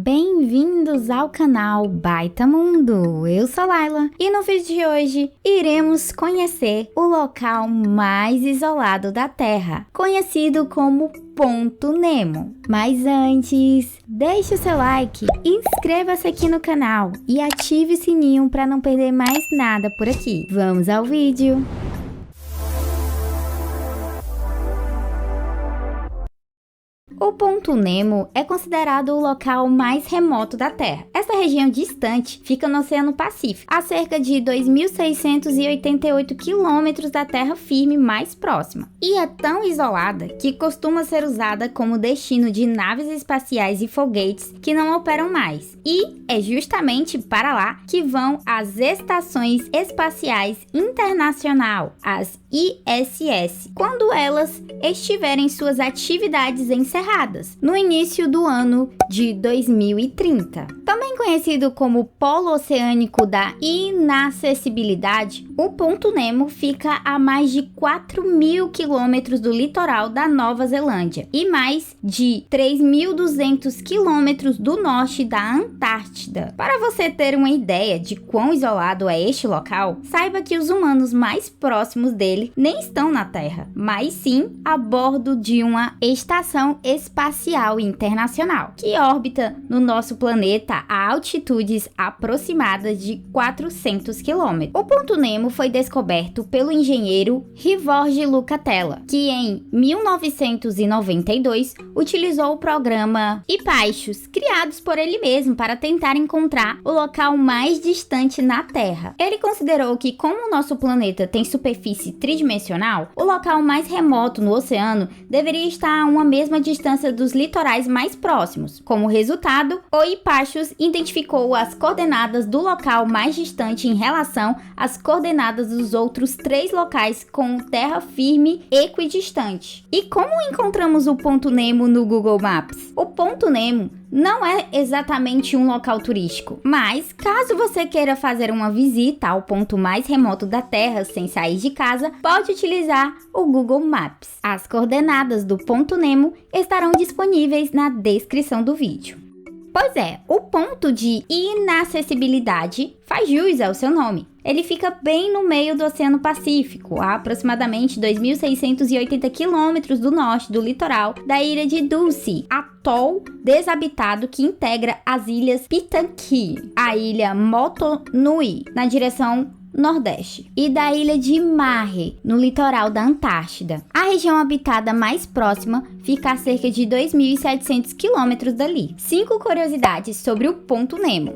Bem-vindos ao canal Baita Mundo, eu sou Laila e no vídeo de hoje iremos conhecer o local mais isolado da Terra, conhecido como Ponto Nemo. Mas antes, deixe o seu like, inscreva-se aqui no canal e ative o sininho para não perder mais nada por aqui. Vamos ao vídeo! O Ponto Nemo é considerado o local mais remoto da Terra. Essa região distante fica no Oceano Pacífico, a cerca de 2.688 quilômetros da terra firme mais próxima. E é tão isolada que costuma ser usada como destino de naves espaciais e foguetes que não operam mais. E é justamente para lá que vão as Estações Espaciais Internacional, as ISS, quando elas estiverem suas atividades encerradas no início do ano de 2030. Também conhecido como Polo Oceânico da Inacessibilidade, o Ponto Nemo fica a mais de 4.000 quilômetros do litoral da Nova Zelândia e mais de 3.200 quilômetros do norte da Antártida. Para você ter uma ideia de quão isolado é este local, saiba que os humanos mais próximos dele nem estão na Terra, mas sim a bordo de uma estação espacial internacional, que orbita no nosso planeta a altitudes aproximadas de 400 km. O Ponto Nemo foi descoberto pelo engenheiro Jorge Lucatella, que em 1992 utilizou o programa IPAIXOS, criados por ele mesmo para tentar encontrar o local mais distante na Terra. Ele considerou que, como o nosso planeta tem superfície tridimensional, o local mais remoto no oceano deveria estar a uma mesma distância dos litorais mais próximos. Como resultado, o IPAIXOS identificou as coordenadas do local mais distante em relação às coordenadas dos outros 3 locais com terra firme equidistante. E como encontramos o Ponto Nemo no Google Maps? O Ponto Nemo não é exatamente um local turístico, mas caso você queira fazer uma visita ao ponto mais remoto da Terra sem sair de casa, pode utilizar o Google Maps. As coordenadas do Ponto Nemo estarão disponíveis na descrição do vídeo. Pois é, o ponto de inacessibilidade faz jus ao seu nome. Ele fica bem no meio do Oceano Pacífico, a aproximadamente 2.680 quilômetros do norte do litoral da ilha de Dulce, atol desabitado que integra as ilhas Pitcairn, a ilha Motunui, na direção nordeste, e da ilha de Mahé, no litoral da Antártida. A região habitada mais próxima fica a cerca de 2.700 quilômetros dali. 5 curiosidades sobre o Ponto Nemo.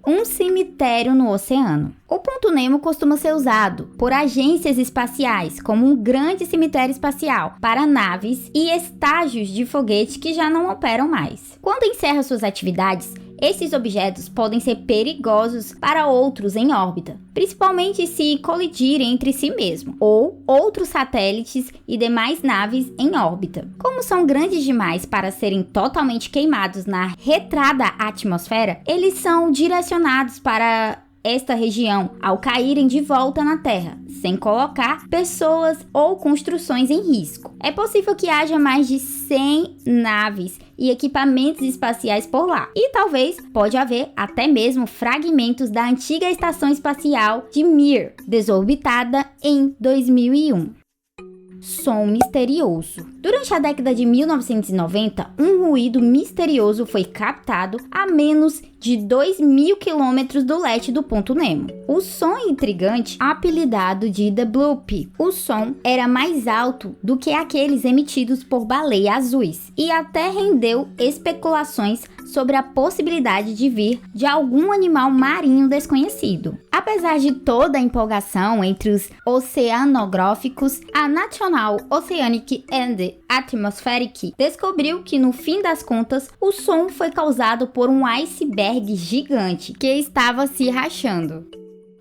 Um cemitério no oceano. O Ponto Nemo costuma ser usado por agências espaciais como um grande cemitério espacial para naves e estágios de foguete que já não operam mais. Quando encerra suas atividades, esses objetos podem ser perigosos para outros em órbita, principalmente se colidirem entre si mesmo, ou outros satélites e demais naves em órbita. Como são grandes demais para serem totalmente queimados na retrada atmosfera, eles são direcionados para esta região ao caírem de volta na Terra, sem colocar pessoas ou construções em risco. É possível que haja mais de 100 naves e equipamentos espaciais por lá. E talvez pode haver até mesmo fragmentos da antiga estação espacial de Mir, desorbitada em 2001. Som misterioso. Durante a década de 1990, um ruído misterioso foi captado a menos de 2.000 quilômetros do leste do Ponto Nemo. O som intrigante, apelidado de The Bloop. O som era mais alto do que aqueles emitidos por baleias azuis e até rendeu especulações sobre a possibilidade de vir de algum animal marinho desconhecido. Apesar de toda a empolgação entre os oceanógrafos, a National Oceanic and Atmospheric descobriu que, no fim das contas, o som foi causado por um iceberg gigante que estava se rachando.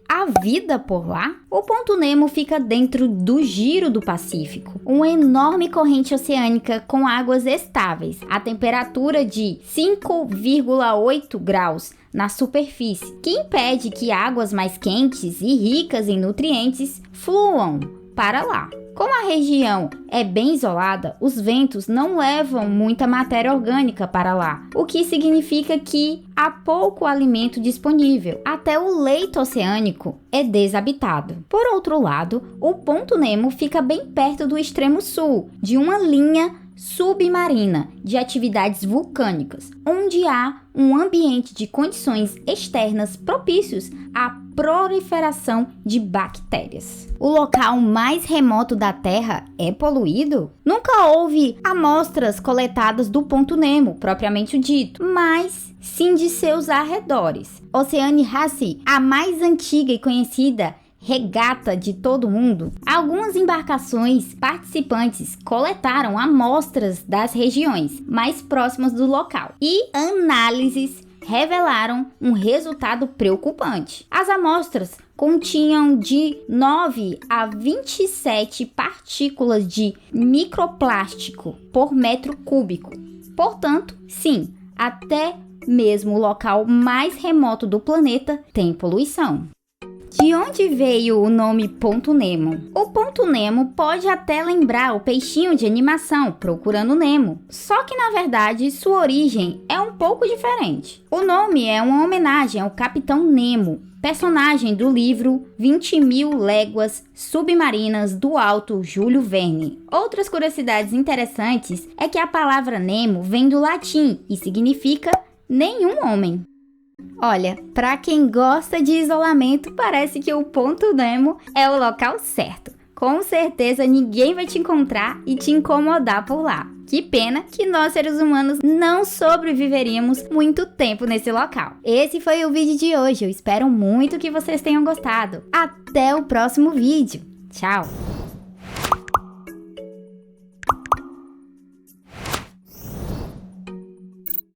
A vida por lá? O Ponto Nemo fica dentro do Giro do Pacífico, uma enorme corrente oceânica com águas estáveis, a temperatura de 5,8 graus na superfície, que impede que águas mais quentes e ricas em nutrientes fluam para lá. Como a região é bem isolada, os ventos não levam muita matéria orgânica para lá, o que significa que há pouco alimento disponível. Até o leito oceânico é desabitado. Por outro lado, o Ponto Nemo fica bem perto do extremo sul de uma linha submarina de atividades vulcânicas, onde há um ambiente de condições externas propícios à proliferação de bactérias. O local mais remoto da Terra é poluído? Nunca houve amostras coletadas do Ponto Nemo, propriamente dito, mas sim de seus arredores. Oceane Rassi, a mais antiga e conhecida regata de todo o mundo, algumas embarcações participantes coletaram amostras das regiões mais próximas do local e análises revelaram um resultado preocupante. As amostras continham de 9 a 27 partículas de microplástico por metro cúbico. Portanto, sim, até mesmo o local mais remoto do planeta tem poluição. De onde veio o nome Ponto Nemo? O Ponto Nemo pode até lembrar o peixinho de animação Procurando Nemo, só que na verdade sua origem é um pouco diferente. O nome é uma homenagem ao Capitão Nemo, personagem do livro 20.000 Léguas Submarinas do Alto Júlio Verne. Outras curiosidades interessantes é que a palavra Nemo vem do latim e significa nenhum homem. Olha, para quem gosta de isolamento, parece que o Ponto Nemo é o local certo. Com certeza ninguém vai te encontrar e te incomodar por lá. Que pena que nós seres humanos não sobreviveríamos muito tempo nesse local. Esse foi o vídeo de hoje, eu espero muito que vocês tenham gostado. Até o próximo vídeo. Tchau!